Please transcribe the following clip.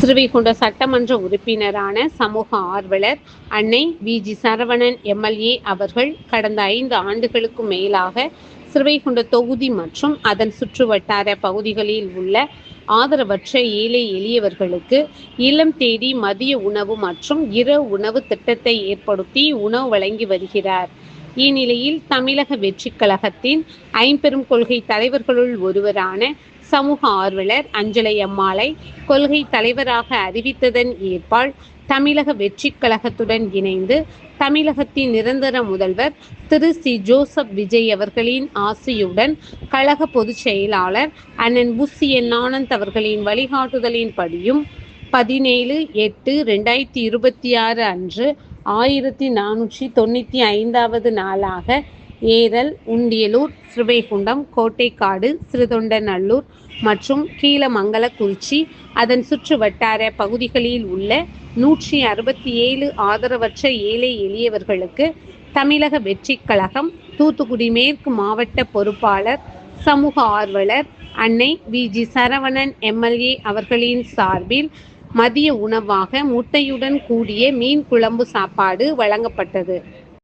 ஸ்ரீவைகுண்ட சட்டமன்ற உறுப்பினரான சமூக ஆர்வலர் அன்னை வி.ஜி. சரவணன் எம்.எல்.ஏ. அவர்கள் கடந்த 5 ஆண்டுகளுக்கு மேலாக ஸ்ரீவைகுண்ட தொகுதி மற்றும் அதன் சுற்றுவட்டார பகுதிகளில் உள்ள ஆதரவற்ற ஏழை எளியவர்களுக்கு இல்லம் தேடி மதிய உணவு மற்றும் இரவு உணவு திட்டத்தை ஏற்படுத்தி உணவு வழங்கி வருகிறார். இந்நிலையில் தமிழக வெற்றிக் கழகத்தின் ஐம்பெரும் கொள்கை தலைவர்களுள் ஒருவரான சமூக ஆர்வலர் அஞ்சலை அம்மாளை கொள்கை தலைவராக அறிவித்ததன் ஏற்பால் தமிழக வெற்றிக் கழகத்துடன் இணைந்து தமிழகத்தின் நிரந்தர முதல்வர் திரு சி. ஜோசப் விஜய் அவர்களின் ஆசியுடன் கழக பொதுச் செயலாளர் அண்ணன் புசி என். ஆனந்த் அவர்களின் வழிகாட்டுதலின்படியும் 17/8/2026 அன்று 1495வது நாளாக ஏரல், உண்டியலூர், ஸ்ரீவைகுண்டம், கோட்டைக்காடு, சிறுதொண்டநல்லூர் மற்றும் கீழமங்கலக்குறிச்சி அதன் சுற்று வட்டார பகுதிகளில் உள்ள 167 ஆதரவற்ற ஏழை எளியவர்களுக்கு தமிழக வெற்றிக் கழகம் தூத்துக்குடி மேற்கு மாவட்ட பொறுப்பாளர் சமூக ஆர்வலர் அன்னை வி.ஜி. சரவணன் எம்.எல்.ஏ. அவர்களின் சார்பில் மதிய உணவாக முட்டையுடன் கூடிய மீன் குழம்பு சாப்பாடு வழங்கப்பட்டது.